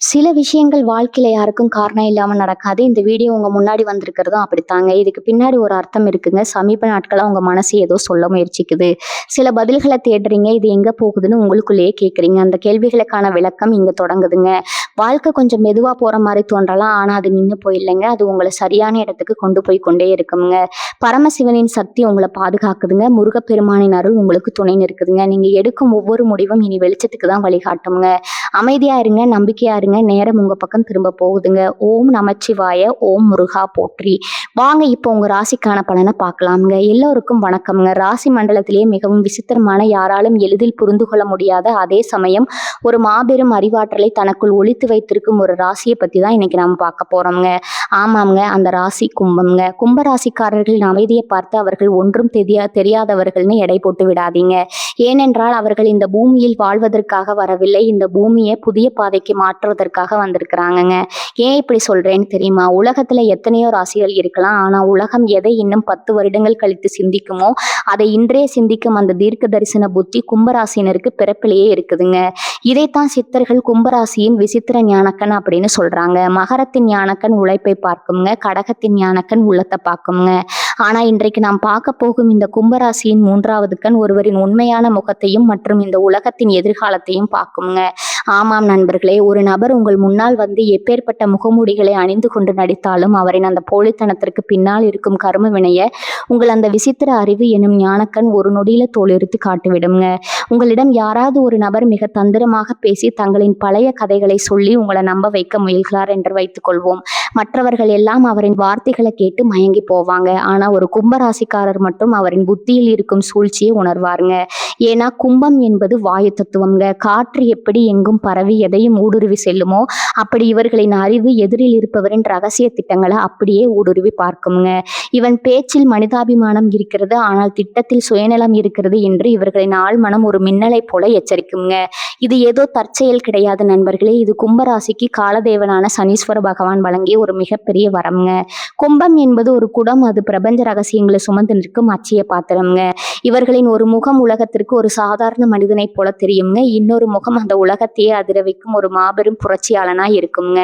சில விஷயங்கள் வாழ்க்கையில யாருக்கும் காரணம் இல்லாம நடக்காது. இந்த வீடியோ உங்க முன்னாடி வந்திருக்கிறதும் அப்படித்தாங்க. இதுக்கு பின்னாடி ஒரு அர்த்தம் இருக்குங்க. சமீப நாட்களா உங்க மனசு ஏதோ சொல்ல முயற்சிக்குது. சில பதில்கள தேடுறீங்க. இது எங்க போகுதுன்னு உங்களுக்குள்ளேயே கேட்குறீங்க. அந்த கேள்விகளுக்கான விளக்கம் இங்க தொடங்குதுங்க. வாழ்க்கை கொஞ்சம் மெதுவா போற மாரி தோன்றலாம். ஆனா அது நின்னு போயில்லைங்க. அது உங்கள சரியான இடத்துக்கு கொண்டு போய் கொண்டே இருக்குங்க. பரமசிவனின் சக்தி உங்கள பாதுகாக்குதுங்க. முருகப்பெருமானின் அருள் உங்களுக்கு துணை நிற்குதுங்க. நீங்க எடுக்கும் ஒவ்வொரு முடிவும் இனி வெளிச்சத்துக்கு தான் வழிகாட்டும்ங்க. அமைதியா இருங்க, நம்பிக்கையா இருங்க. நேரம் உங்க பக்கம் திரும்ப போகுதுங்க. ஓம் நமச்சிவாய, ஓம் முருகா போற்றி. வாங்க இப்போ உங்க ராசிக்கான பலனை பார்க்கலாம்ங்க. எல்லோருக்கும் வணக்கம்ங்க. ராசி மண்டலத்திலேயே மிகவும் விசித்திரமான, யாராலும் எளிதில் புரிந்து கொள்ள முடியாத, அதே சமயம் ஒரு மாபெரும் அறிவாற்றலை தனக்குள் ஒளித்து வைத்திருக்கும் ஒரு ராசியை பத்தி தான் இன்னைக்கு நாம பார்க்க போறோம்ங்க. ஆமாம்ங்க, அந்த ராசி கும்பம்ங்க. கும்ப ராசிக்காரர்களின் அமைதியை பார்த்து அவர்கள் ஒன்றும் தெரியாதவர்கள்னு எடை போட்டு விடாதீங்க. ஏனென்றால் அவர்கள் இந்த பூமியில் வாழ்வதற்காக வரவில்லை. இந்த பூமியை புதிய பாதைக்கு மாற்றுவதற்காக வந்திருக்கிறாங்கங்க. ஏன் இப்படி சொல்றேன்னு தெரியுமா? உலகத்துல எத்தனையோ ராசிகள் இருக்கலாம். ஆனா உலகம் எதை இன்னும் 10 வருடங்கள் கழித்து சிந்திக்குமோ அதை இன்றே சிந்திக்கும் அந்த தீர்க்க தரிசன புத்தி கும்பராசினருக்கு பிறப்பிலேயே இருக்குதுங்க. இதைத்தான் சித்தர்கள் கும்பராசியின் விசித்திர ஞானக்கண் அப்படின்னு சொல்றாங்க. மகரத்தின் ஞானக்கண் உழைப்பை பார்க்குங்க, கடகத்தின் ஞானக்கண் உள்ளத்தை பார்க்குங்க. ஆனா இன்றைக்கு நாம் பார்க்க போகும் இந்த கும்பராசியின் 3வது கண் ஒருவரின் உண்மையான முகத்தையும் மற்றும் இந்த உலகத்தின் எதிர்காலத்தையும் பார்க்குங்க. ஆமாம் நண்பர்களே, ஒரு நபர் உங்கள் முன்னால் வந்து எப்பேற்பட்ட முகமூடிகளை அணிந்து கொண்டு நடித்தாலும் அவரின் அந்த போலித்தனத்திற்கு பின்னால் இருக்கும் கர்ம வினைய உங்கள் அந்த விசித்திர அறிவு எனும் ஞானக்கண் ஒரு நொடியில தோலுரித்து காட்டிவிடுங்க. உங்களிடம் யாராவது ஒரு நபர் மிக தந்திரமாக பேசி தங்களின் பழைய கதைகளை சொல்லி உங்களை நம்ப வைக்க முயல்கிறார் என்று வைத்துக் கொள்வோம். மற்றவர்கள் எல்லாம் அவரின் வார்த்தைகளை கேட்டு மயங்கி போவாங்க. ஆனா ஒரு கும்பராசிக்காரர் மட்டும் அவரின் புத்தியில் இருக்கும் சூழ்ச்சியை உணர்வாருங்க. ஏன்னா கும்பம் என்பது வாயு தத்துவம்ங்க. காற்று எப்படி எங்கும் பரவி எதையும் ஊடுருவி செல்லுமோ அப்படி இவர்களின் அறிவு எதிரில் இருப்பவரின் ரகசிய திட்டங்களை அப்படியே ஊடுருவி பார்க்குங்க. இவன் பேச்சில் மனிதாபிமானம் இருக்கிறது, ஆனால் திட்டத்தில் சுயநலம் இருக்கிறது என்று இவர்களின் ஆழ்மனம் ஒரு மின்னலை போல எச்சரிக்குங்க. இது ஏதோ தற்செயல் கிடையாது நண்பர்களே. இது கும்பராசிக்கு காலதேவனான சனீஸ்வர பகவான் வழங்கிய ஒரு மிகப்பெரிய வரம்ங்க. கும்பம் என்பது ஒரு குடம். அது பிரபஞ்ச ரகசியங்களை சுமந்து நிற்கும் அச்சய பாத்திரம்ங்க. இவர்களின் ஒரு முகம் உலகத்திற்கு ஒரு சாதாரண மனிதனை போல தெரியுங்க. இன்னொரு முகம் அந்த உலகத்தையே அதிர வைக்கும் ஒரு மாபெரும் புரட்சியாளனா இருக்குங்க.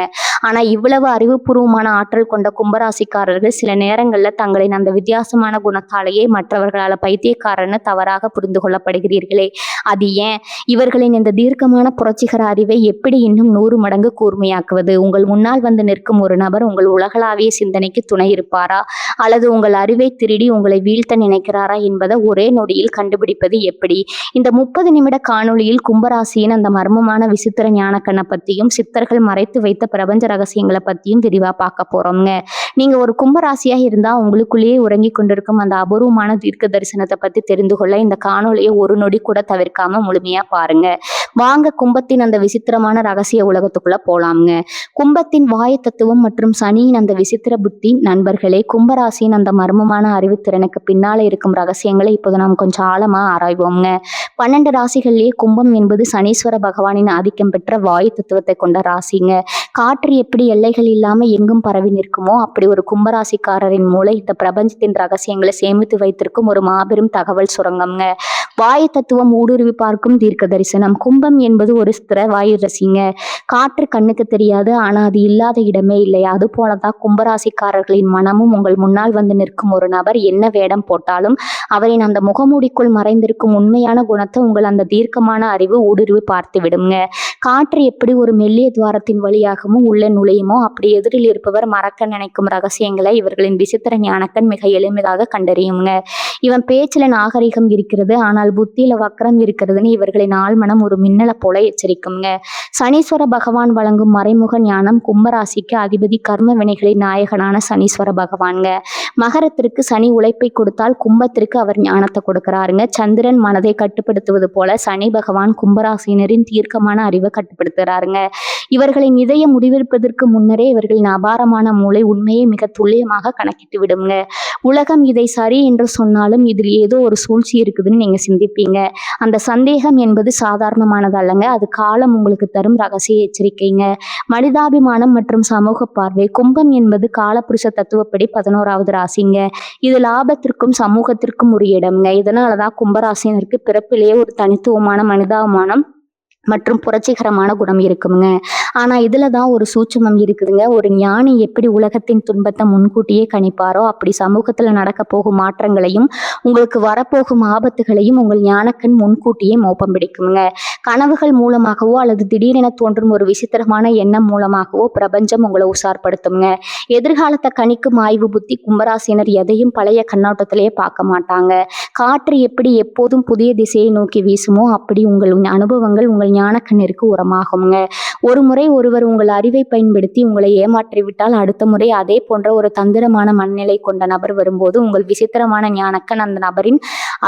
ஆனா இவ்வளவு அறிவுபூர்வமான ஆற்றல் கொண்ட கும்பராசிக்காரர்கள் சில நேரங்கள்ல தங்களின் அந்த வித்தியாசமான குணத்தாலேயே மற்றவர்களால் பைத்தியக்காரன்னு தவறாக புரிந்து கொள்ளப்படுகிறீர்களே, அது ஏன்? இவர்களின் இந்த தீர்க்கமான புரட்சிகர அறிவை எப்படி இன்னும் 100 மடங்கு கூர்மையாக்குவது? உங்கள் முன்னால் வந்து நிற்கும் ஒரு நபர் உங்கள் உலகளாவிய சிந்தனைக்கு துணை இருப்பாரா, அல்லது உங்கள் அறிவை திருடி உங்களை வீழ்த்த நினைக்கிறாரா என்பதை ஒரே நொடியில் கண்டுபிடிப்பது எப்படி? இந்த 30 நிமிட காணொளியில் கும்பராசியின் அந்த மர்மமான விசித்திர ஞானக்கண்ணை பத்தியும் சித்தர்கள் மறைத்து வைத்த பிரபஞ்ச ரகசியங்களை பத்தியும் விரிவா பார்க்க போறோம்ங்க. நீங்க ஒரு கும்பராசியா இருந்தா உங்களுக்குள்ளேயே உறங்கி கொண்டிருக்கும் அந்த அபூர்வமான தீர்க்க தரிசனத்தை பத்தி தெரிந்து கொள்ள இந்த காணொளியை ஒரு நொடி கூட தவிர்க்காம முழுமையா பாருங்க. வாங்க கும்பத்தின் அந்த விசித்திரமான ரகசிய உலகத்துக்குள்ள போலாம்ங்க. கும்பத்தின் வாயு தத்துவம் மற்றும் சனியின் அந்த விசித்திர புத்தி. நண்பர்களே, கும்பராசியின் அந்த மர்மமான அறிவுத்திறனுக்கு பின்னால இருக்கும் ரகசியங்களை இப்போது நாம் கொஞ்சம் ஆழமா ஆராய்வோம்ங்க. 12 ராசிகள்லயே கும்பம் என்பது சனீஸ்வர பகவானின் ஆதிக்கம் பெற்ற வாயு தத்துவத்தை கொண்ட ராசிங்க. காற்று எப்படி எல்லைகள் இல்லாம எங்கும் பரவி நிற்குமோ அப்படி ஒரு கும்பராசிக்காரரின் மூளை இந்த பிரபஞ்சத்தின் ரகசியங்களை சேமித்து வைத்திருக்கும் ஒரு மாபெரும் தகவல் சுரங்கம்ங்க. வாயு தத்துவம் ஊடுருவி பார்க்கும் தீர்க்க தரிசனம். கும்பம் என்பது ஒரு ஸ்திர வாயு ரசிங்க. காற்று கண்ணுக்கு தெரியாது, ஆனா அது இல்லாத இடமே இல்லை. அது போலதான் கும்பராசிக்காரர்களின் மனமும். உங்கள் முன்னால் வந்து நிற்கும் ஒரு நபர் என்ன வேடம் போட்டாலும் அவரின் அந்த முகமூடிக்குள் மறைந்திருக்கும் உண்மையான குணத்தை உங்கள் அந்த தீர்க்கமான அறிவு ஊடுருவி பார்த்து விடுங்க. காற்று எப்படி ஒரு மெல்லிய துவாரத்தின் வழியாகவும் உள்ள நுழையுமோ அப்படி எதிரில் இருப்பவர் மறக்க நினைக்கும் ரகசியங்களை இவர்களின் விசித்திர ஞானக்கண் மிக எளிமையாக கண்டறியுங்க. இவன் பேச்சுல நாகரிகம் இருக்கிறது, ஆனால் புத்தியில வக்கரம் இருக்கிறதுன்னு இவர்களின் ஆழ்மனம் ஒரு மின்னலை போல எச்சரிக்குங்க. சனீஸ்வர பகவான் வழங்கும் மறைமுக ஞானம். கும்பராசிக்கு அதிபதி கர்ம வினைகளின் நாயகனான சனீஸ்வர பகவான்ங்க. மகரத்திற்கு சனி உழைப்பை கொடுத்தால் கும்பத்திற்கு அவர் ஞானத்தை கொடுக்கிறாருங்க. சந்திரன் மனதை கட்டுப்படுத்துவது போல சனி பகவான் கும்பராசினரின் தீர்க்கமான அறிவை கட்டுப்படுத்துறாருங்க. இவர்களின் இதய முடிவெடுப்பதற்கு முன்னரே இவர்களின் அபாரமான மூளை உண்மையை மிக துல்லியமாக கணக்கிட்டு விடுங்க. உலகம் இதை சரி என்று சொன்னாலும் இதில் ஏதோ ஒரு சூழ்ச்சி இருக்குதுன்னு நீங்க சிந்திப்பீங்க. அந்த சந்தேகம் என்பது சாதாரணமானது அல்லங்க. அது காலம் உங்களுக்கு தரும் ரகசிய எச்சரிக்கைங்க. மனிதாபிமானம் மற்றும் சமூக பார்வை. கும்பம் என்பது காலபுருஷ தத்துவப்படி 11வது ராசிங்க. இது லாபத்திற்கும் சமூகத்திற்கும் உரிய இடம்ங்க. இதனாலதான் கும்பராசினருக்கு பிறப்பிலேயே ஒரு தனித்துவமான மனிதாபிமானம் மற்றும் புரட்சிகரமான குணம் இருக்குங்க. ஆனா இதுல தான் ஒரு சூட்சுமம் இருக்குதுங்க. ஒரு ஞானி எப்படி உலகத்தின் துன்பத்தை முன்கூட்டியே கணிப்பாரோ அப்படி சமூகத்துல நடக்க போகும் மாற்றங்களையும் உங்களுக்கு வரப்போகும் ஆபத்துகளையும் உங்கள் ஞானக்கண் முன்கூட்டியே மோப்பம் பிடிக்குங்க. கனவுகள் மூலமாகவோ அல்லது திடீரென தோன்றும் ஒரு விசித்திரமான எண்ணம் மூலமாகவோ பிரபஞ்சம் உங்களை உசார்படுத்துங்க. எதிர்காலத்தை கணிக்கும் ஆய்வு புத்தி கும்பராசினர் எதையும் பழைய கண்ணோட்டத்திலேயே பார்க்க மாட்டாங்க. காற்று எப்படி எப்போதும் புதிய திசையை நோக்கி வீசுமோ அப்படி உங்கள் அனுபவங்கள் உங்கள் ஞானக்கண்ணிற்கு உரமாகுங்க. ஒரு முறை ஒருவர் உங்கள் அறிவை பயன்படுத்தி உங்களை ஏமாற்றிவிட்டால் அடுத்த முறை அதே போன்ற ஒரு தந்திரமான மனநிலை கொண்ட நபர் வரும்போது உங்கள் விசித்திரமான ஞானக்கண் அந்த நபரின்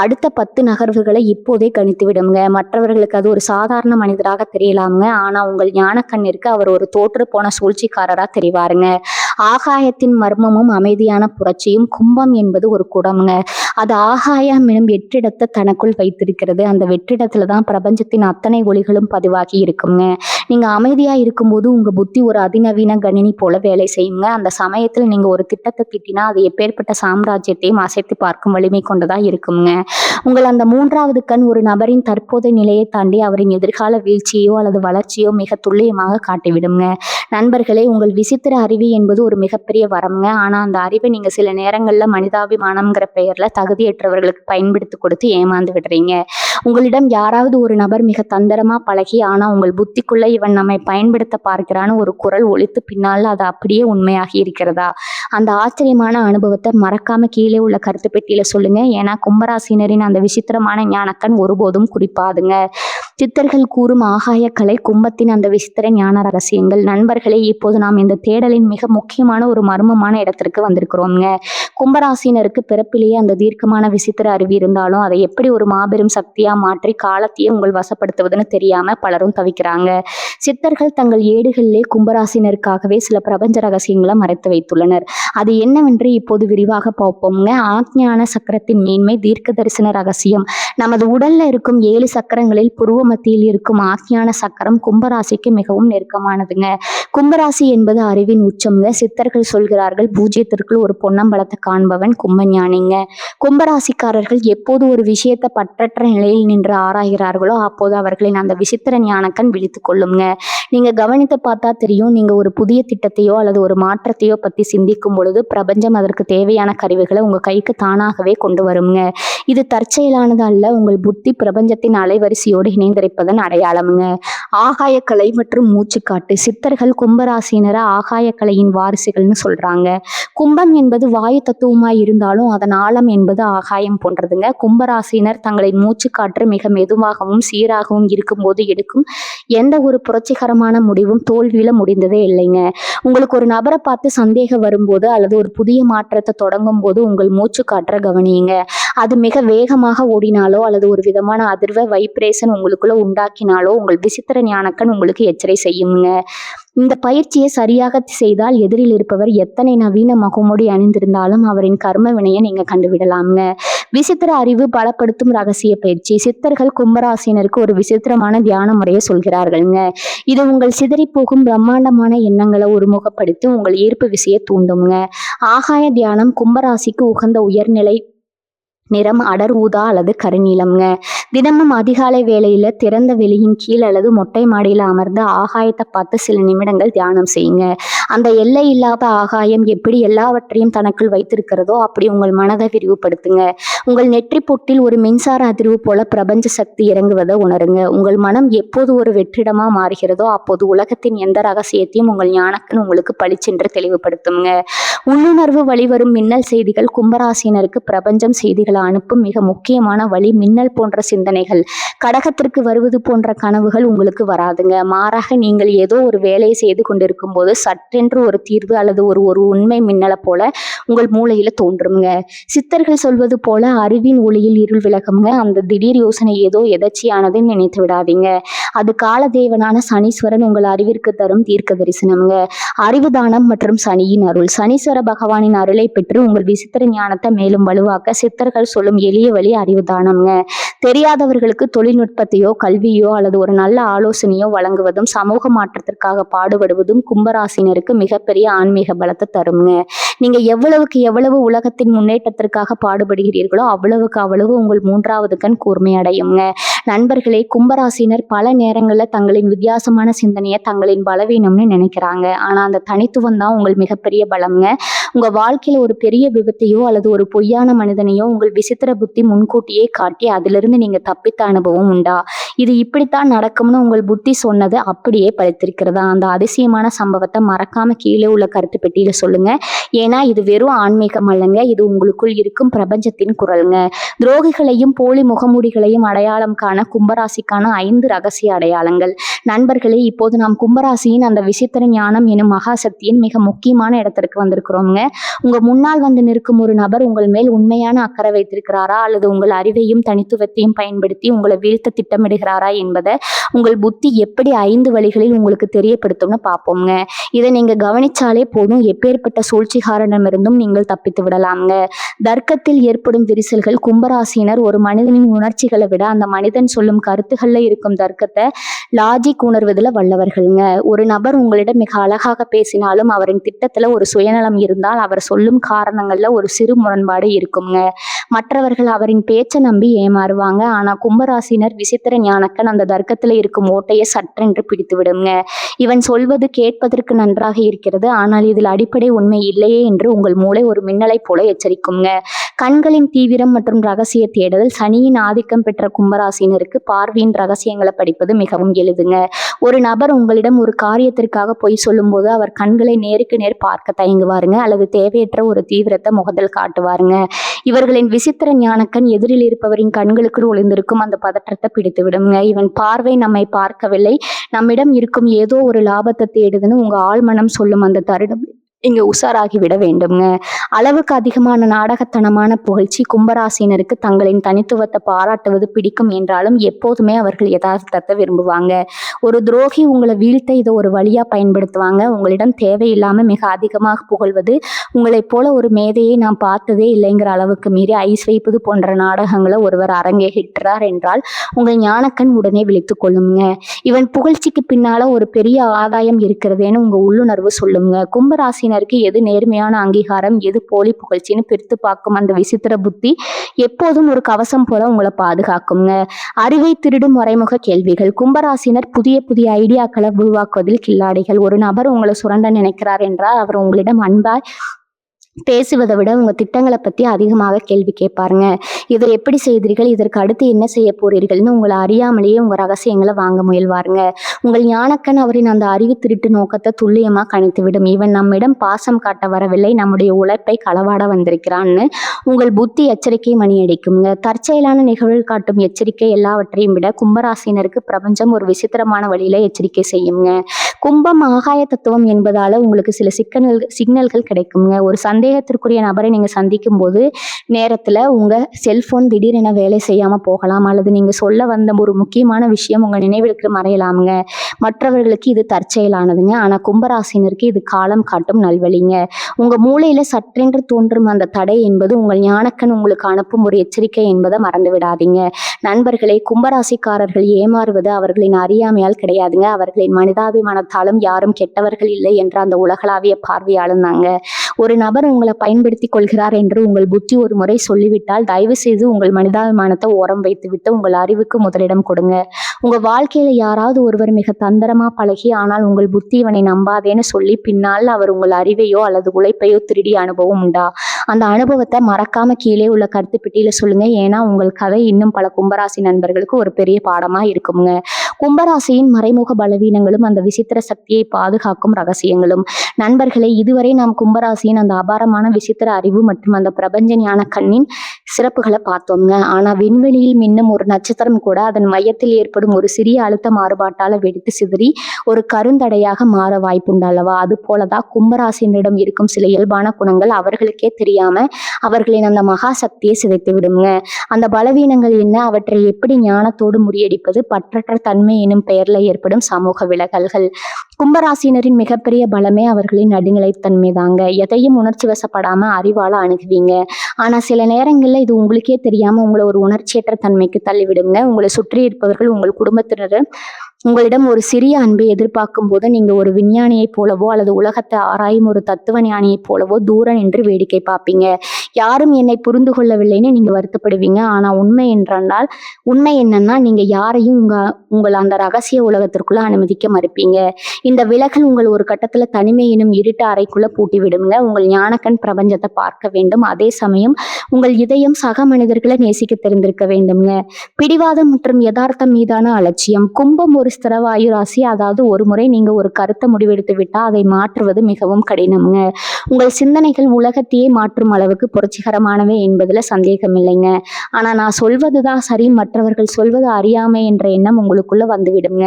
அடுத்த 10 நகர்வுகளை இப்போதே கணித்து விடுங்க. மற்றவர்களுக்கு அது ஒரு சாதாரண மனிதராக தெரியலாமுங்க. ஆனா உங்கள் ஞானக்கண்ணிற்கு அவர் ஒரு தோற்று போன சூழ்ச்சிக்காரரா தெரிவாருங்க. ஆகாயத்தின் மர்மமும் அமைதியான புரட்சியும். கும்பம் என்பது ஒரு குடம்ங்க. அது ஆகாயம் எனும் வெற்றிடத்தை தனக்குள் வைத்திருக்கிறது. அந்த வெற்றிடத்துல தான் பிரபஞ்சத்தின் அத்தனை ஒளிகளும் பதிவாகி இருக்குங்க. நீங்க அமைதியா இருக்கும்போது உங்க புத்தி ஒரு அதிநவீன கணினி போல வேலை செய்யுங்க. அந்த சமயத்துல நீங்க ஒரு திட்டத்தை திட்டினா அது எப்பேற்பட்ட சாம்ராஜ்யத்தையும் அசைத்து பார்க்கும் வலிமை கொண்டதா இருக்குங்க. உங்கள் அந்த 3வது கண் ஒரு நபரின் தற்போதைய நிலையை தாண்டி அவரின் எதிர்கால வீழ்ச்சியோ அல்லது வளர்ச்சியோ மிக துல்லியமாக காட்டிவிடுங்க. நண்பர்களே, உங்கள் விசித்திர அறிவு என்பது ஒரு மிகப்பெரிய வரம்ங்க. ஆனா அந்த அறிவை நீங்க சில நேரங்கள்ல மனிதாபிமானம்ங்கிற பெயர்ல தகுதியற்றவர்களுக்கு பயன்படுத்தி கொடுத்து ஏமாந்து விடுறீங்க. உங்களிடம் யாராவது ஒரு நபர் மிக தந்திரமா பழகி ஆனா உங்கள் புத்திக்குள்ள இவன் நம்மை பயன்படுத்த பார்க்கிறான்னு ஒரு குரல் ஒலித்து பின்னால் அது அப்படியே உண்மையாகி இருக்கிறதா? அந்த ஆச்சரியமான அனுபவத்தை மறக்காம கீழே உள்ள கருத்து பெட்டியில சொல்லுங்க. ஏன்னா கும்பராசினரின் அந்த விசித்திரமான ஞானக்கண் ஒருபோதும் குறிப்பாதுங்க. சித்தர்கள் கூறும் ஆகாய கலை, கும்பத்தின் அந்த விசித்திர ஞான ரகசியங்கள். நண்பர்களே, இப்போது நாம் இந்த தேடலின் மிக முக்கியமான ஒரு மர்மமான இடத்திற்கு வந்திருக்கிறோம்ங்க. கும்பராசினருக்கு பிறப்பிலேயே அந்த தீர்க்கமான விசித்திர அறிவு இருந்தாலும் அதை எப்படி ஒரு மாபெரும் சக்தியா மாற்றி காலத்தையே உங்கள் வசப்படுத்துவதுன்னு தெரியாம பலரும் தவிக்கிறாங்க. சித்தர்கள் தங்கள் ஏடுகளிலே கும்பராசினருக்காகவே சில பிரபஞ்ச ரகசியங்களை மறைத்து வைத்துள்ளனர். அது என்னவென்று இப்போது விரிவாக பார்ப்போம்ங்க. ஆக்ஞான சக்கரத்தின் மேன்மை. தீர்க்க தரிசன ரகசியம். நமது உடல்ல இருக்கும் 7 சக்கரங்களில் புருவ மத்தியில் இருக்கும் ஆக்ஞான சக்கரம் கும்பராசிக்கு மிகவும் நெருக்கமானதுங்க. கும்பராசி என்பது அறிவின் உச்சம்ங்க. சித்தர்கள் சொல்கிறார்கள், பூஜ்யத்திற்குள் ஒரு பொன்னம்பலத்தை காண்பவன் கும்பஞானிங்க. கும்பராசிக்காரர்கள் எப்போது ஒரு விஷயத்தை பற்றற்ற நிலையில் நின்று ஆராய்கிறார்களோ அப்போது அவர்களின் அந்த விசித்திர ஞானக்கண் விழித்து கொள்ளுங்க. நீங்க கவனித்து பார்த்தா தெரியும். நீங்க ஒரு புதிய திட்டத்தையோ அல்லது ஒரு மாற்றத்தையோ பத்தி சிந்திக்கும் பொழுது பிரபஞ்சம் அதற்கு தேவையான கருவிகளை உங்க கைக்கு தானாகவே கொண்டு வருங்க. இது தற்செயலானது அல்ல. உங்கள் புத்தி பிரபஞ்சத்தின் அலைவரிசையோடு இணைந்திருப்பதன் அடையாளமுங்க. ஆகாயக்கலை மற்றும் மூச்சுக்காட்டு. சித்தர்கள் கும்பராசினரை ஆகாயக்கலையின் வாரிசுகள்னு சொல்றாங்க. கும்பம் என்பது வாயு தத்துவமாய் இருந்தாலும் அதன் ஆழம் என்பது ஆகாயம் போன்றதுங்க. கும்பராசினர் தங்களின் மூச்சுக்காற்று மிக மெதுவாகவும் சீராகவும் இருக்கும்போது எடுக்கும் எந்த ஒரு புரட்சிகரமான முடிவும் தோல்வியில முடிந்ததே இல்லைங்க. உங்களுக்கு ஒரு நபரை பார்த்து சந்தேகம் வரும்போது அல்லது ஒரு புதிய மாற்றத்தை தொடங்கும் போது உங்கள் மூச்சுக்காற்றை கவனியுங்க. அது மிக வேகமாக ஓடினாலோ அல்லது ஒரு விதமான அதிர்வை வைப்ரேஷன் உங்களுக்குள்ள உண்டாக்கினாலோ உங்கள் விசித்திர ஞானக்கண் உங்களுக்கு எச்சரிக்கை செய்யுங்க. இந்த பயிற்சியை சரியாக செய்தால் எதிரில் இருப்பவர் எத்தனை நவீன முகமூடி அணிந்திருந்தாலும் அவரின் கர்ம வினையை நீங்க கண்டுவிடலாம்ங்க. விசித்திர அறிவு பலப்படுத்தும் ரகசிய பயிற்சி. சித்தர்கள் கும்பராசினருக்கு ஒரு விசித்திரமான தியான முறையை சொல்கிறார்கள்ங்க. இது உங்கள் சிதறி போகும் பிரம்மாண்டமான எண்ணங்களை ஒருமுகப்படுத்தி உங்கள் ஈர்ப்பு விசையை தூண்டுங்க. ஆகாய தியானம். கும்பராசிக்கு உகந்த உயர்நிலை நிறம் அடர் ஊதா அல்லது கருநீலம்ங்க. தினமும் அதிகாலை வேளையில திறந்த வெளியின் கீழ் அல்லது மொட்டை மாடியில அமர்ந்து ஆகாயத்தை பார்த்து சில நிமிடங்கள் தியானம் செய்யுங்க. அந்த எல்லை இல்லாத ஆகாயம் எப்படி எல்லாவற்றையும் தனக்குள் வைத்திருக்கிறதோ அப்படி உங்கள் மனதை விரிவுபடுத்துங்க. உங்கள் நெற்றி பொட்டில் ஒரு மின்சார அதிர்வு போல பிரபஞ்ச சக்தி இறங்குவதை உணருங்க. உங்கள் மனம் எப்போது ஒரு வெற்றிடமா மாறுகிறதோ அப்போது உலகத்தின் எந்த ரகசியத்தையும் உங்கள் ஞானக்கண் உங்களுக்கு பளிச்சென்று தெளிவுபடுத்துங்க. உள்ளுணர்வு வழிவரும் மின்னல் செய்திகள். கும்பராசினருக்கு பிரபஞ்சம் செய்திகள் அனுப்பும் மிக முக்கியமான வழி மின்னல் போன்ற சிந்தனைகள். கடகத்திற்கு வருவது போன்ற கனவுகள் உங்களுக்கு வராதுங்க. மாறாக நீங்கள் ஏதோ ஒரு வேலையை செய்து கொண்டிருக்கும் போது சற்றென்று ஒரு தீர்வு அல்லது ஒரு உண்மை மின்னலை போல உங்கள் மூளையில தோன்றுங்க. சித்தர்கள் சொல்வது போல அறிவின் ஒளியில் இருள் விலகுங்க. அந்த திடீர் யோசனை ஏதோ எதர்ச்சியானதுன்னு நினைத்து விடாதீங்க. அது காலதேவனான சனீஸ்வரன் உங்கள் அறிவிற்கு தரும் தீர்க்க தரிசனம்ங்க. அறிவு தானம் மற்றும் சனியின் அருள். சனீஸ்வர பகவானின் அருளை பெற்று உங்கள் விசித்திர ஞானத்தை மேலும் வலுவாக்க சித்தர்கள் சொல்லும் எளிய வழி அறிவு தானம்ங்க. தெரியாதவர்களுக்கு தொழில்நுட்பத்தையோ கல்வியோ அல்லது ஒரு நல்ல ஆலோசனையோ வழங்குவதும் சமூக மாற்றத்திற்காக பாடுபடுவதும் கும்பராசினருக்கு மிகப்பெரிய ஆன்மீக பலத்தை தருங்க. நீங்க எவ்வளவுக்கு எவ்வளவு உலகத்தின் முன்னேற்றத்திற்காக பாடுபடுகிறீர்களோ அவ்வளவுக்கு அவ்வளவு உங்கள் 3வது கண் கூர்மை அடையுங்க. நண்பர்களே, கும்பராசினர் பல நேரங்களில் தங்களின் வித்தியாசமான சிந்தனையை தங்களின் பலவீனம்னு நினைக்கிறாங்க. ஆனா அந்த தனித்துவம் தான் உங்கள் மிகப்பெரிய பலம்ங்க. உங்க வாழ்க்கையில ஒரு பெரிய விபத்தையோ அல்லது ஒரு பொய்யான மனிதனையோ உங்கள் விசித்திர புத்தி முன்கூட்டியே காட்டி அதிலிருந்து நீங்க தப்பித்த அனுபவம் உண்டா? இது இப்படித்தான் நடக்கும்னு உங்கள் புத்தி சொன்னது அப்படியே பழித்திருக்கிறதா? அந்த அதிசயமான சம்பவத்தை மறக்காம கீழே உள்ள கருத்து பெட்டியில சொல்லுங்க. ஏன்னா இது வெறும் ஆன்மீகம் அல்லங்க, இது உங்களுக்குள் இருக்கும் பிரபஞ்சத்தின் குரலுங்க. துரோகிகளையும் போலி முகமூடிகளையும் அடையாளம் காண கும்பராசிக்கான 5 ரகசிய அடையாளங்கள். நண்பர்களே, இப்போது நாம் கும்பராசியின் அந்த விசித்திர ஞானம் எனும் மகாசக்தியின் மிக முக்கியமான இடத்திற்கு வந்திருக்கிறோங்க. உங்க முன்னால் வந்து நிற்கும் ஒரு நபர் உங்கள் மேல் உண்மையான அக்கறை வைத்திருக்கிறாரா அல்லது உங்கள் அறிவையும் தனித்துவத்தையும் பயன்படுத்தி உங்களை வீழ்த்த திட்டமிடுகிறாரா என்பதை உங்கள் புத்தி எப்படி 5 வழிகளில் உங்களுக்கு தெரியப்படுத்தும்னு பார்ப்போங்க. இதை நீங்க கவனிச்சாலே போதும், எப்பேற்பட்ட சூழ்ச்சிகாரனிடமிருந்தும் நீங்கள் தப்பித்து விடலாம்ங்க. தர்க்கத்தில் ஏற்படும் விரிசல்கள். கும்பராசினர் ஒரு மனிதனின் உணர்ச்சிகளை விட அந்த மனிதன் சொல்லும் கருத்துக்கள்ல இருக்கும் தர்க்கத்தை லாஜிக் உணர்வதில் வல்லவர்கள்ங்க. ஒரு நபர் உங்களிடம் மிக அழகாக பேசினாலும் அவரின் திட்டத்துல ஒரு சுயநலம் இருந்தால் அவர் சொல்லும் காரணங்கள்ல ஒரு சிறு முரண்பாடு இருக்குங்க. மற்றவர்கள் அவரின் பேச்சை நம்பி ஏமாறுவாங்க. ஆனா கும்பராசினர் விசித்திர ஞானக்கன் அந்த தர்க்கத்துல இருக்கும் ஓட்டையை சற்றென்று பிடித்து விடுங்க. இவன் சொல்வது கேட்பதற்கு நன்றாக இருக்கிறது, ஆனால் இதில் அடிப்படை உண்மை இல்லையே என்று உங்கள் மூளை ஒரு மின்னலை போல எச்சரிக்குங்க. கண்களின் தீவிரம் மற்றும் ரகசிய தேடுதல். சனியின் ஆதிக்கம் பெற்ற கும்பராசினருக்கு பார்வையின் ரகசியங்களை படிப்பது மிகவும் எளிதுங்க. ஒரு நபர் உங்களிடம் ஒரு காரியத்திற்காக பொய் சொல்லும் போது அவர் கண்களை நேருக்கு நேர் பார்க்க தயங்குவாருங்க அல்லது தேவையற்ற ஒரு தீவிரத்தை முகத்தில் காட்டுவாருங்க. இவர்களின் விசித்திர ஞானக்கண் எதிரில் இருப்பவரின் கண்களுக்குள் ஒளிந்திருக்கும் அந்த பதற்றத்தை பிடித்து விடுங்க. இவன் பார்வை நம்மை பார்க்கவில்லை, நம்மிடம் இருக்கும் ஏதோ ஒரு லாபத்தை தேடுதுன்னு உங்க ஆழ்மனம் சொல்லும் அந்த தருணம் இங்க உஷாராகி விட வேண்டும்ங்க. அளவுக்கு அதிகமான நாடகத்தனமான புகழ்ச்சி. கும்பராசினருக்கு தங்களின் தனித்துவத்தை பாராட்டுவது பிடிக்கும் என்றாலும் எப்போதுமே அவர்கள் யதார்த்தத்தை விரும்புவாங்க. ஒரு துரோகி உங்களை வீழ்த்த இதை ஒரு வழியா பயன்படுத்துவாங்க. உங்களிடம் தேவையில்லாம மிக அதிகமாக புகழ்வது, உங்களைப் போல ஒரு மேதையை நான் பார்த்ததே இல்லைங்கிற அளவுக்கு மீறி ஐஸ் வைப்பது போன்ற நாடகங்களை ஒருவர் அரங்கேற்றார் என்றால் உங்கள் ஞானக்கண் உடனே விழித்துக் கொள்ளுங்க. இவன் புகழ்ச்சிக்கு பின்னால ஒரு பெரிய ஆதாயம் இருக்கிறதுன்னு உங்க உள்ளுணர்வு சொல்லுங்க. கும்பராசினர் எது நேர்மையான அங்கீகாரம், எது போலி புகழ்ச்சின்னு பிரித்து பார்க்கும் அந்த விசித்திர புத்தி எப்போதும் ஒரு கவசம் போல உங்களை பாதுகாக்குங்க. அறிவை திருடும் மறைமுக கேள்விகள். கும்பராசினர் புதிய புதிய ஐடியாக்களை உருவாக்குவதில் கில்லாடிகள். ஒரு நபர் உங்களை சுரண்ட நினைக்கிறார் என்றால் அவர் உங்களிடம் அன்பாய் பேசுவதை விட உங்க திட்டங்களை பத்தி அதிகமாக கேள்வி கேட்பாருங்க. இதை எப்படி செய்தீர்கள், இதற்கு அடுத்து என்ன செய்ய போறீர்கள்னு உங்களை அறியாமலேயே உங்க ரகசியங்களை வாங்க முயல்வாருங்க. உங்கள் ஞானக்கண் அவரின் அந்த அறிவு திருட்டு நோக்கத்தை துல்லியமா கணித்துவிடும். இவன் நம்மிடம் பாசம் காட்ட வரவில்லை, நம்முடைய உழைப்பை களவாட வந்திருக்கிறான்னு உங்கள் புத்தி எச்சரிக்கை மணி அடிக்குங்க. தற்செயலான நிகழ்வுகள் காட்டும் எச்சரிக்கை எல்லாவற்றையும் விட கும்பராசினருக்கு பிரபஞ்சம் ஒரு விசித்திரமான வழியில எச்சரிக்கை செய்யுங்க. கும்பம் ஆகாய தத்துவம் என்பதால உங்களுக்கு சில சிக்னல்கள் கிடைக்குங்க. ஒரு சந்தேகத்திற்குரிய நபரை நீங்க சந்திக்கும் போது நேரத்துல உங்க செல்போன் திடீரென வேலை செய்யாம போகலாம் அல்லது நீங்க சொல்ல வந்த ஒரு முக்கியமான விஷயம் உங்க நினைவிற்கு மறையலாமுங்க. மற்றவர்களுக்கு இது தற்செயலானதுங்க, ஆனா கும்பராசினருக்கு இது காலம் காட்டும் நல்வழிங்க. உங்க மூளையில சற்றென்று தோன்றும் அந்த தடை என்பது உங்கள் ஞானக்கண் உங்களுக்கு அனுப்பும் ஒரு எச்சரிக்கை என்பதை மறந்து விடாதீங்க. நண்பர்களே, கும்பராசிக்காரர்கள் ஏமாறுவது அவர்களின் அறியாமையால் கிடையாதுங்க, அவர்களின் மனிதாபிமானத்தாலும் யாரும் கெட்டவர்கள் இல்லை என்ற அந்த உலகளாவிய பார்வையாலும் தாங்க. ஒரு நபர் உங்களை பயன்படுத்தி கொள்கிறார் என்று உங்கள் புத்தி ஒரு முறை சொல்லிவிட்டால் தயவு செய்து உங்கள் மனிதாபிமானத்தை ஓரம் வைத்துவிட்டு உங்கள் அறிவுக்கு முதலிடம் கொடுங்க. உங்க வாழ்க்கையில யாராவது ஒருவர் மிக தந்திரமா பழகி ஆனால் உங்கள் புத்தி இவனை நம்பாதேன்னு சொல்லி பின்னால் அவர் உங்கள் அறிவையோ அல்லது உழைப்பையோ திருடிய அனுபவம் உண்டா? அந்த அனுபவத்தை மறக்காம கீழே உள்ள கருத்து பெட்டியில சொல்லுங்க. ஏன்னா உங்கள் கதை இன்னும் பல கும்பராசி நண்பர்களுக்கு ஒரு பெரிய பாடமா இருக்குங்க. கும்பராசியின் மறைமுக பலவீனங்களும் அந்த விசித்திர சக்தியை பாதுகாக்கும் ரகசியங்களும். நண்பர்களே, இதுவரை நாம் கும்பராசியின் அந்த அபாரமான விசித்திர அறிவு மற்றும் அந்த பிரபஞ்ச ஞான கண்ணின் சிறப்புகளை பார்த்தோங்க. ஆனா விண்வெளியில் மின்னும் ஒரு நட்சத்திரம் கூட அதன் மையத்தில் ஏற்படும் ஒரு சிறிய அழுத்த மாறுபாட்டால வெடித்து சிதறி ஒரு கருந்தடையாக மாற வாய்ப்புண்டு அல்லவா? அது போலதான் கும்பராசினரிடம் இருக்கும் சில இயல்பான குணங்கள் அவர்களுக்கே தெரியாம அவர்களின் அந்த மகா சக்தியை சிதைத்து விடுங்க. அந்த பலவீனங்கள் என்ன, அவற்றை எப்படி ஞானத்தோடு முறியடிப்பது, பற்றற்ற தன்மை எனும் பெயர்ல ஏற்படும் சமூக விலகல்கள். கும்பராசினரின் மிகப்பெரிய பலமே அவர்களின் நடுநிலைத்தன்மை தாங்க. எதையும் உணர்ச்சி வசப்படாம அறிவால அணுகுவீங்க. ஆனா சில நேரங்கள்ல இது உங்களுக்கே தெரியாம உங்களை ஒரு உணர்ச்சியற்ற தன்மைக்கு தள்ளிவிடுங்க. உங்களை சுற்றி இருப்பவர்கள் உங்கள் குடும்பத்தினர் உங்களிடம் ஒரு சிறிய அன்பை எதிர்பார்க்கும் போது நீங்க ஒரு விஞ்ஞானியைப் போலவோ அல்லது உலகத்தை ஆராயும் ஒரு தத்துவ ஞானியைப் போலவோ தூரம் நின்று வேடிக்கை பார்ப்பீங்க. யாரும் என்னை புரிந்து கொள்ளவில்லைன்னு நீங்க வருத்தப்படுவீங்க. ஆனா உண்மை என்னன்னா நீங்க யாரையும் உங்கள் அந்த ரகசிய உலகத்திற்குள்ள அனுமதிக்க மறுப்பீங்க. இந்த விலகல் உங்கள் ஒரு கட்டத்துல தனிமை எனும் இருட்டு அறைக்குள்ள பூட்டி விடுங்க. உங்கள் ஞானக்கண் பிரபஞ்சத்தை பார்க்க வேண்டும். அதே சமயம் உங்கள் இதயம் சக மனிதர்களை நேசிக்க தெரிந்திருக்க வேண்டும்ங்க. பிடிவாதம் மற்றும் யதார்த்தம் மீதான அலட்சியம். கும்பம் ஒரு ஸ்திரவாயு ராசி. அதாவது ஒரு முறை நீங்க ஒரு கருத்தை முடிவெடுத்து விட்டா அதை மாற்றுவது மிகவும் கடினம்ங்க. உங்கள் சிந்தனைகள் உலகத்தையே மாற்றும் அளவுக்கு புரட்சிகரமானவை என்பதுல சந்தேகம் இல்லைங்க. ஆனா நான் சொல்வதுதான் சரி, மற்றவர்கள் சொல்வது அறியாமை என்ற எண்ணம் உங்களுக்குள்ள வந்துவிடுங்க.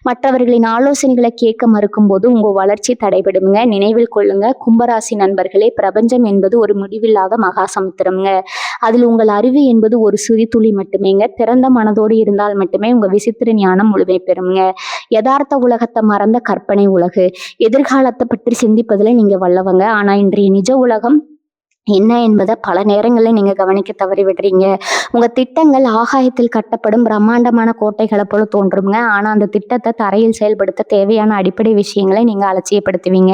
மற்றவர்களின் ஆலோசனைகளை கேட்க மறுக்கும் போது உங்க வளர்ச்சி தடைபடுங்க. நினைவில் கொள்ளுங்க கும்பராசி நண்பர்களே, பிரபஞ்சம் என்பது ஒரு முடிவில்லாத மகாசமுத்திரம்ங்க. அதில் உங்கள் அறிவு என்பது ஒரு சிறிதுளி மட்டுமேங்க. திறந்த மனதோடு இருந்தால் மட்டுமே உங்க விசித்திர ஞானம் முழுமை பெறுங்க. யதார்த்த உலகத்தை மறந்த கற்பனை உலகு. எதிர்காலத்தை பற்றி சிந்திப்பதுல நீங்க வல்லவங்க. ஆனா இன்றைய நிஜ உலகம் என்ன என்பதை பல நேரங்களில் நீங்க கவனிக்க தவறி விடுறீங்க. உங்க திட்டங்கள் ஆகாயத்தில் கட்டப்படும் பிரம்மாண்டமான கோட்டைகளை போல தோன்றுங்க. ஆனா அந்த திட்டத்தை தரையில் செயல்படுத்த தேவையான அடிப்படை விஷயங்களை நீங்க அலட்சியப்படுத்துவீங்க.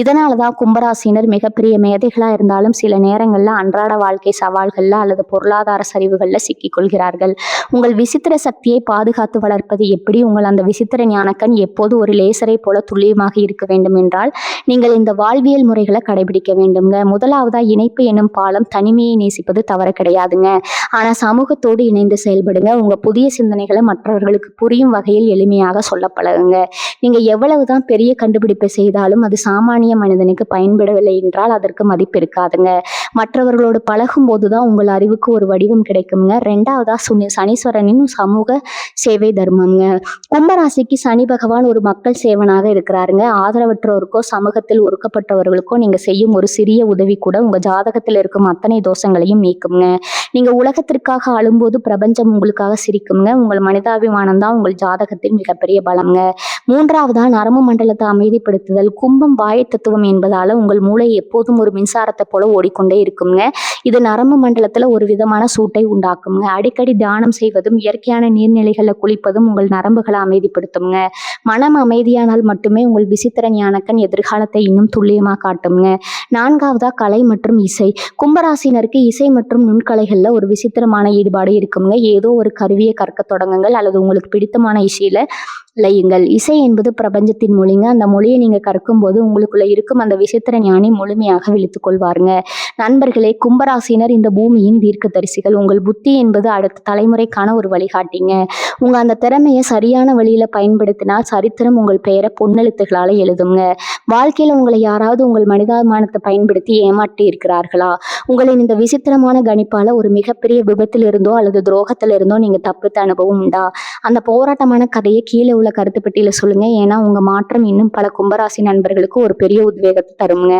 இதனாலதான் கும்பராசினர் மிகப்பெரிய மேதைகளா இருந்தாலும் சில நேரங்கள்ல அன்றாட வாழ்க்கை சவால்கள்ல அல்லது பொருளாதார சரிவுகள்ல சிக்கிக் கொள்கிறார்கள். உங்கள் விசித்திர சக்தியை பாதுகாத்து வளர்ப்பது எப்படி? உங்கள் அந்த விசித்திர ஞானக்கண் எப்போது ஒரு லேசரை போல துல்லியமாக இருக்க வேண்டும் என்றால் நீங்கள் இந்த வாழ்வியல் முறைகளை கடைபிடிக்க வேண்டும்ங்க. முதலாவதா இணைப்பு எனும் பாலம். தனிமையை நேசிப்பது தவறு கிடையாதுங்க. ஆனா சமூகத்தோடு இணைந்து செயல்படுங்க. உங்க புதிய சிந்தனைகளை மற்றவர்களுக்கு புரியும் வகையில் எளிமையாக சொல்ல பழகுங்க. நீங்க எவ்வளவுதான் பெரிய கண்டுபிடிப்பை செய்தாலும் அது சாமானிய மனிதனுக்கு பயன்படவில்லை என்றால் அதற்கு மதிப்பு இருக்காதுங்க. மற்றவர்களோடு பழகும் போதுதான் உங்கள் அறிவுக்கு ஒரு வடிவம் கிடைக்குங்க. ரெண்டாவதா சனீஸ்வரனின் சமூக சேவை தர்மம்ங்க. கும்பராசிக்கு சனி பகவான் ஒரு மக்கள் சேவனாக இருக்கிறாருங்க. ஆதரவற்றோருக்கோ சமூகத்தில் ஒடுக்கப்பட்டவர்களுக்கோ நீங்க செய்யும் ஒரு சிறிய உதவி கூட உங்க ஜாதகத்தில் இருக்கும் அத்தனை தோஷங்களையும் நீக்குங்க. நீங்க உலகத்திற்காக அழும்போது பிரபஞ்சம் உங்களுக்காக சிரிக்குங்க. உங்கள் மனிதாபிமானம் தான் உங்கள் ஜாதகத்தின் மிகப்பெரிய பலம்ங்க. மூன்றாவதா நரம்பு மண்டலத்தை அமைதிப்படுத்துதல். கும்பம் வாயு தத்துவம் என்பதால உங்கள் மூளை எப்போதும் ஒரு மின்சாரத்தை போல ஓடிக்கொண்டே இருக்குங்க. இது நரம்பு மண்டலத்துல ஒரு விதமான சூட்டை உண்டாக்குங்க. அடிக்கடி தியானம் செய்வதும் இயற்கையான நீர்நிலைகளில் குளிப்பதும் உங்கள் நரம்புகளை அமைதிப்படுத்துங்க. மனம் அமைதியானால் மட்டுமே உங்கள் விசித்திர ஞானக்கண் எதிர்காலத்தை இன்னும் துல்லியமா காட்டுங்க. நான்காவதா கலை மற்றும் இசை. கும்பராசினருக்கு இசை மற்றும் நுண்கலைகள்ல ஒரு விசித்திரமான ஈடுபாடு இருக்குங்க. ஏதோ ஒரு கருவியை கற்க தொடங்குங்கள் அல்லது உங்களுக்கு பிடித்தமான இசையில லயுங்கள். இசை என்பது பிரபஞ்சத்தின் மொழிங்க. அந்த மொழியை நீங்க கற்கும் போது உங்களுக்குள்ள இருக்கும் அந்த விசித்திர ஞானி முழுமையாக விழித்துக் கொள்வாருங்க. நண்பர்களே, கும்பராசினர் இந்த பூமியின் தீர்க்கதரிசிகள். உங்கள் புத்தி என்பது அடுத்த தலைமுறைக்கான ஒரு வழிகாட்டிங்க. உங்க அந்த திறமையை சரியான வழியில பயன்படுத்தினால் சரித்திரம் உங்கள் பெயரை பொன்னெழுத்துகளால எழுதுங்க. வாழ்க்கையில உங்களை யாராவது உங்கள் மனிதாபிமானத்தை பயன்படுத்தி ஏமாற்றி இருக்கிறார்களா? உங்களின் இந்த விசித்திரமான கணிப்பால ஒரு மிகப்பெரிய விபத்தில் இருந்தோ அல்லது துரோகத்துல இருந்தோ நீங்க தப்பித்த அனுபவம் உண்டா? அந்த போராட்டமான கதையை கீழே உள்ள கருத்து பெட்டியில சொல்லுங்க. ஏன்னா உங்க மாற்றம் இன்னும் பல கும்பராசி நண்பர்களுக்கு ஒரு பெரிய உத்வேகத்தை தருங்க.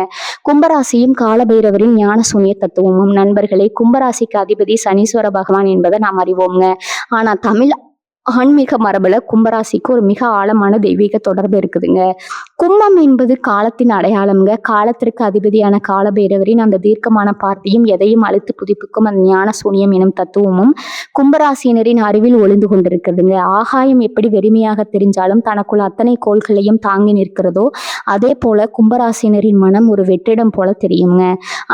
கும்பராசியும் காலபைரவரின் ஞான சூன்ய தத்துவமும். நண்பர்களே, கும்பராசிக்கு அதிபதி சனீஸ்வர பகவான் என்பதை நாம் அறிவோங்க. ஆனா தமிழ் ஆன்மீக மரபுல கும்பராசிக்கு ஒரு மிக ஆழமான தெய்வீக தொடர்பு இருக்குதுங்க. கும்பம் என்பது காலத்தின் அடையாளம்ங்க. காலத்திற்கு அதிபதியான காலபைரவரின் அந்த தீர்க்கமான பார்வையும் எதையும் அழுத்து புதுப்பிக்கும் அந்த ஞான சூன்யம் எனும் தத்துவமும் கும்பராசினரின் அறிவில் ஒளிந்து கொண்டிருக்குதுங்க. ஆகாயம் எப்படி வெறுமையாக தெரிஞ்சாலும் தனக்குள் அத்தனை கோள்களையும் தாங்கி நிற்கிறதோ அதே போல கும்பராசினரின் மனம் ஒரு வெற்றிடம் போல தெரியுங்க.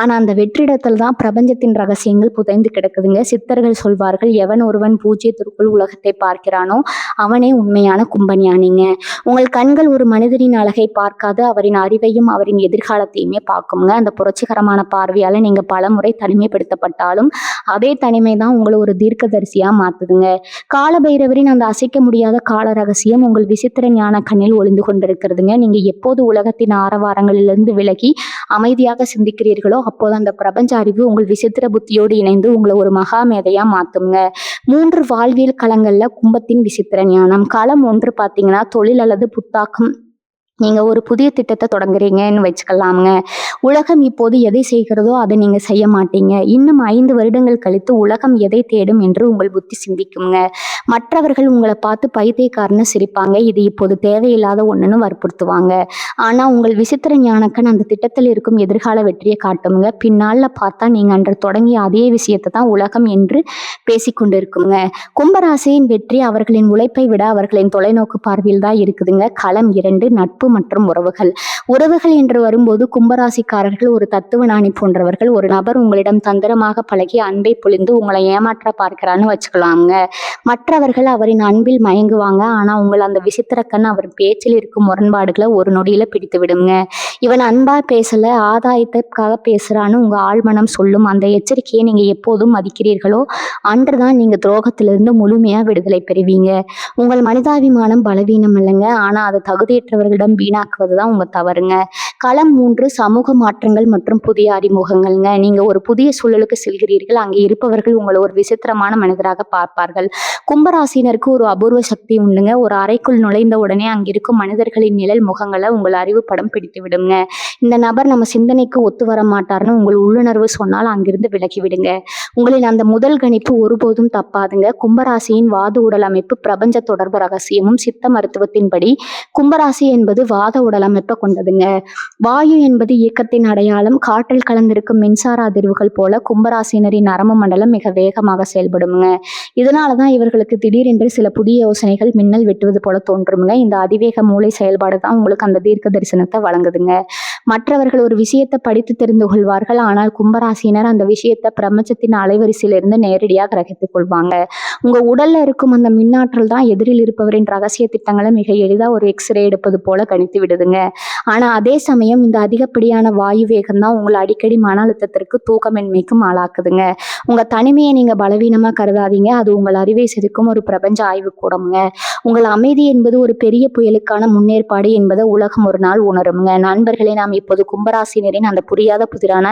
ஆனா அந்த வெற்றிடத்தில் தான் பிரபஞ்சத்தின் ரகசியங்கள் புதைந்து கிடக்குதுங்க. சித்தர்கள் சொல்வார்கள், எவன் ஒருவன் பூஜ்யத்திற்குள் உலகத்தை பார்க்கிறானோ அவனே உண்மையான கும்பஞானிங்க. உங்கள் கண்கள் ஒரு மனிதனின் அழகை பார்க்காது, அவரின் அறிவையும் அவரின் எதிர்காலத்தையுமே பார்க்குங்க. அந்த புரட்சிகரமான பார்வையால நீங்க பல முறை தனிமைப்படுத்தப்பட்டாலும் அதே தனிமை தான் உங்களை ஒரு தீர்க்கதரிசியா மாத்துதுங்க. காலபைரவரின் அந்த அசைக்க முடியாத கால ரகசியம் உங்கள் விசித்திர ஞான கண்ணில் ஒளிந்து கொண்டிருக்கிறதுங்க. நீங்க எப்போது உலகத்தின் ஆரவாரங்களிலிருந்து விலகி அமைதியாக சிந்திக்கிறீர்களோ அப்போது அந்த பிரபஞ்ச அறிவு உங்கள் விசித்திர புத்தியோடு இணைந்து உங்களை ஒரு மகா மேதையா மாத்துங்க. 3 வாழ்வியல் களங்கள்ல கும்பத்தின் விசித்திர ஞானம். களம் 1 பார்த்தீங்கன்னா தொழில் அல்லது புத்தாக்கம். நீங்க ஒரு புதிய திட்டத்தை தொடங்குறீங்கன்னு வச்சுக்கலாமுங்க. உலகம் இப்போது எதை செய்கிறதோ அதை நீங்க செய்ய மாட்டீங்க. இன்னும் 5 வருடங்கள் கழித்து உலகம் எதை தேடும் என்று உங்கள் புத்தி சிந்திக்குங்க. மற்றவர்கள் உங்களை பார்த்து பைத்தியக்காரன்னு சிரிப்பாங்க. இது இப்போது தேவையில்லாத ஒண்ணுன்னு வற்புறுத்துவாங்க. ஆனா உங்கள் விசித்திர ஞானக்கண் அந்த திட்டத்தில் இருக்கும் எதிர்கால வெற்றியை காட்டுங்க. பின்னால பார்த்தா நீங்க அன்று தொடங்கிய அதே விஷயத்தை தான் உலகம் என்று பேசிக்கொண்டு இருக்குங்க. கும்பராசியின் வெற்றி அவர்களின் உழைப்பை விட அவர்களின் தொலைநோக்கு பார்வையில் தான் இருக்குதுங்க. களம் 2 நட்பு மற்றும் உறவுகள். உறவுகள் என்று வரும்போது கும்பராசிக்காரர்கள் ஒரு தத்துவ ஞானி போன்றவர்கள். ஒரு நபர் உங்களிடம் தந்திரமாக பழகி அன்பை பொழிந்து உங்களை ஏமாற்ற பார்க்கிறான்னு வச்சுக்கலாங்க. மற்றவர்கள் அவரின் அன்பில் மயங்குவாங்க. ஆனா உங்கள் அந்த விசித்திர கண் அவர் பேச்சில் இருக்கும் முரண்பாடுகளை ஒரு நொடியில பிடித்து விடுங்க. இவன் அன்பா பேசல, ஆதாயத்திற்காக பேசுறான்னு உங்க ஆழ்மனம் சொல்லும். அந்த எச்சரிக்கையை நீங்க எப்போதும் மதிக்கிறீர்களோ அன்றுதான் நீங்க துரோகத்திலிருந்து முழுமையா விடுதலை பெறுவீங்க. உங்கள் மனிதாபிமானம் பலவீனம் இல்லைங்க, ஆனா அதை தகுதியற்றவர்களிடம் வீணாக்குவதுதான் உங்க தவறுங்க. களம் 3 சமூக மாற்றங்கள் மற்றும் புதிய அறிமுகங்கள்ங்க. நீங்க ஒரு புதிய சூழலுக்கு செல்கிறீர்கள். அங்கே இருப்பவர்கள் உங்களை ஒரு விசித்திரமான மனிதராக பார்ப்பார்கள். கும்பராசினருக்கு ஒரு அபூர்வ சக்தி உண்டுங்க. ஒரு அறைக்குள் நுழைந்த உடனே அங்கிருக்கும் மனிதர்களின் நிழல் முகங்களை உங்கள் அறிவு படம் பிடித்து விடுங்க. இந்த நபர் நம்ம சிந்தனைக்கு ஒத்து வர மாட்டார்னு உங்கள் உள்ளுணர்வு சொன்னால் அங்கிருந்து விலகி விடுங்க. உங்களின் அந்த முதல் கணிப்பு ஒருபோதும் தப்பாதுங்க. கும்பராசியின் வாத உடல் அமைப்பு பிரபஞ்ச தொடர்பு ரகசியமும் சித்த மருத்துவத்தின்படி கும்பராசி என்பது வாத உடல் அமைப்பை கொண்டதுங்க. வாயு என்பது இயக்கத்தின் அடையாளம். காற்றில் கலந்திருக்கும் மின்சார அதிர்வுகள் போல கும்பராசினரின் நரம்பு மண்டலம் மிக வேகமாக செயல்படுங்க. இதனாலதான் இவர்களுக்கு திடீரென்று சில புதிய யோசனைகள் மின்னல் வெட்டுவது போல தோன்றுங்க. இந்த அதிவேக மூளை செயல்பாடு தான் உங்களுக்கு அந்த தீர்க்க தரிசனத்தை வழங்குதுங்க. மற்றவர்கள் ஒரு விஷயத்தை படித்து தெரிந்து கொள்வார்கள். ஆனால் கும்பராசினர் அந்த விஷயத்தை பிரபஞ்சத்தின் அலைவரிசையிலிருந்து நேரடியாக கிரகித்துக் கொள்வாங்க. உங்க உடல்ல இருக்கும் அந்த மின்னாற்றல் தான் எதிரில் இருப்பவரின் ரகசிய திட்டங்களை மிக எளிதா ஒரு எக்ஸ்ரே எடுப்பது போல கணித்து விடுதுங்க. ஆனா அதே சமயம் இந்த அதிகப்படியான வாயு வேகம் தான் உங்களை அடிக்கடி மன அழுத்தத்திற்கு தூக்கமின்மைக்கும் ஆளாக்குதுங்க. உங்க தனிமையை நீங்க பலவீனமா கருதாதீங்க. அது உங்கள் அறிவை செதுக்கும் ஒரு பிரபஞ்ச ஆய்வு கூடமுங்க. உங்கள் அமைதி என்பது ஒரு பெரிய புயலுக்கான முன்னேற்பாடு என்பதை உலகம் ஒரு நாள் உணருங்க. நண்பர்களே, நாம் இப்போது கும்பராசினரின் அந்த புரியாத புதிரான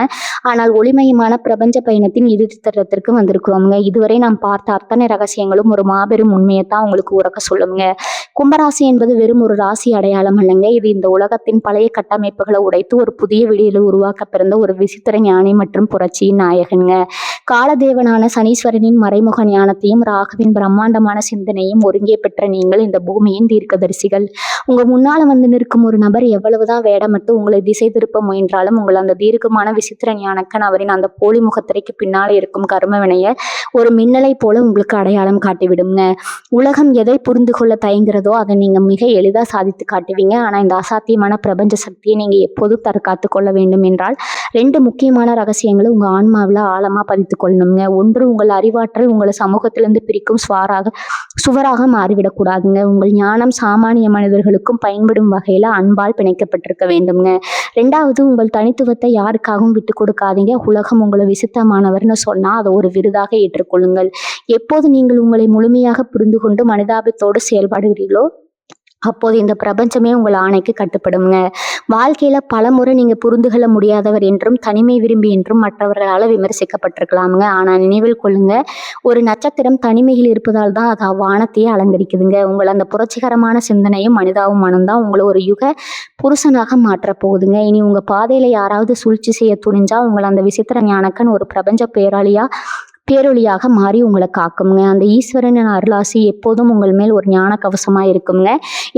ஆனால் ஒளிமயமான பிரபஞ்ச பயணத்தின் இறுதி தருணத்திற்கு வந்திருக்கிறோம்ங்க. இதுவரை நாம் பார்த்த அத்தனை ரகசியங்களும் ஒரு மாபெரும் உண்மையைத்தான் உங்களுக்கு உறக்க சொல்லுங்க. கும்பராசி என்பது வெறும் ஒரு ராசி அடையாளம் அல்லங்க. இது இந்த உலகத்தின் பழைய கட்டமைப்புகளை உடைத்து ஒரு புதிய விடியலை உருவாக்க பிறந்த ஒரு விசித்திர ஞானி மற்றும் புரட்சியின் நாயகனுங்க. காலதேவனான சனீஸ்வரனின் மறைமுக ஞானத்தையும் ராகுவின் பிரம்மாண்டமான சிந்தனையும் ஒருங்கே பெற்ற நீங்கள் இந்த பூமியின் தீர்க்கதரிசிகள். உங்க முன்னால வந்து நிற்கும் ஒரு நபர் எவ்வளவுதான் வேடமிட்டு உங்களை திசை திருப்ப முயன்றாலும் உங்கள் அந்த தீர்க்கமான விசித்திர ஞானக்கன் அவரின் அந்த போலி முகத்திரைக்கு பின்னாலே இருக்கும் கர்ம வினைய ஒரு மின்னலை போல உங்களுக்கு அடையாளம் காட்டிவிடுங்க. உலகம் எதை புரிந்து கொள்ள தயங்குறதோ அதை நீங்க மிக எளிதா சாதித்து காட்டுவீங்க. ஆனா இந்த அசாத்தியமான பிரபஞ்ச சக்தியை நீங்க எப்போதும் தற்காத்து கொள்ள வேண்டும் என்றால் 2 முக்கியமான ரகசியங்களை உங்க ஆன்மாவில் ஆழமா பதித்து கொள்ளணுங்க. ஒன்று, உங்கள் அறிவாற்றல் உங்களை சமூகத்திலிருந்து பிரிக்கும் சுவராக மாறிவிடக்கூடாதுங்க. உங்கள் ஞானம் சாமானிய மனிதர்களுக்கும் பயன்படும் வகையில அன்பால் பிணைக்கப்பட்டிருக்க வேண்டும்ங்க. 2வது, உங்கள் தனித்துவத்தை யாருக்காகவும் விட்டு கொடுக்காதீங்க. உலகம் உங்களை விசித்தமானவர்னு சொன்னா அதை ஒரு விருதாக ஏற்றுக்கொள்ளுங்கள். எப்போது நீங்கள் உங்களை முழுமையாக புரிந்து கொண்டு மனிதாபித்தோடு செயல்படுகிறீர்களோ அப்போது இந்த பிரபஞ்சமே உங்கள் ஆணைக்கு கட்டுப்படுங்க. வாழ்க்கையில பலமுறை நீங்க புரிந்து கொள்ள முடியாதவர் என்றும் தனிமை விரும்பி என்றும் மற்றவர்களால் விமர்சிக்கப்பட்டிருக்கலாமுங்க. ஆனா நினைவில் கொள்ளுங்க, ஒரு நட்சத்திரம் தனிமையில் இருப்பதால் தான் அது வானத்தையே அலங்கரிக்குதுங்க. உங்கள் அந்த புரட்சிகரமான சிந்தனையும் மனிதாபிமானம் தான் உங்களை ஒரு யுக புருஷனாக மாற்ற போகுதுங்க. இனி உங்க பாதையில யாராவது சூழ்ச்சி செய்ய துணிஞ்சா உங்கள் அந்த விசித்திர ஞானக்கன் ஒரு பிரபஞ்ச பேரொளியாக மாறி உங்களை காக்குங்க. அந்த ஈஸ்வரனின் அருளாசி எப்போதும் உங்கள் மேல் ஒரு ஞான கவசமா இருக்குங்க.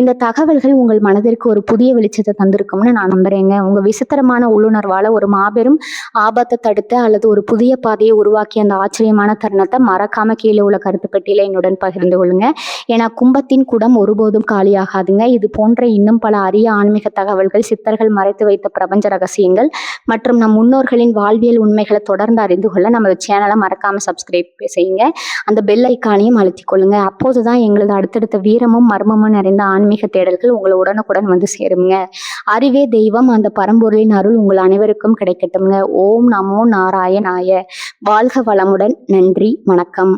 இந்த தகவல்கள் உங்கள் மனதிற்கு ஒரு புதிய வெளிச்சத்தை தந்திருக்கும்னு நான் நம்புறேங்க. உங்க விசித்திரமான உள்ளுணர்வால ஒரு மாபெரும் ஆபத்தை தடுத்த அல்லது ஒரு புதிய பாதையை உருவாக்கிய அந்த ஆச்சரியமான தருணத்தை மறக்காம கீழே உள்ள கருத்து பெட்டியில என்னுடன் பகிர்ந்து கொள்ளுங்க. ஏன்னா கும்பத்தின் குடம் ஒருபோதும் காலியாகாதுங்க. இது போன்ற இன்னும் பல அரிய ஆன்மீக தகவல்கள், சித்தர்கள் மறைத்து வைத்த பிரபஞ்ச ரகசியங்கள் மற்றும் நம் முன்னோர்களின் வாழ்வியல் உண்மைகளை தொடர்ந்து அறிந்து கொள்ள நமது சேனலை மறக்காம சப்ஸ்கிரைப் செய்யுங்க. அந்த பெல் ஐக்கானையும் அழுத்திக் கொள்ளுங்க. அப்போதுதான் எங்களது அடுத்தடுத்த வீரமும் மர்மமும் நிறைந்த ஆன்மீக தேடல்கள் உங்களை உடனுக்குடன் வந்து சேருங்க. அறிவே தெய்வம். அந்த பரம்பொருளின் அருள் உங்கள் அனைவருக்கும் கிடைக்கட்டும்ங்க. ஓம் நமோ நாராயணாய. வாழ்க வளமுடன். நன்றி, வணக்கம்.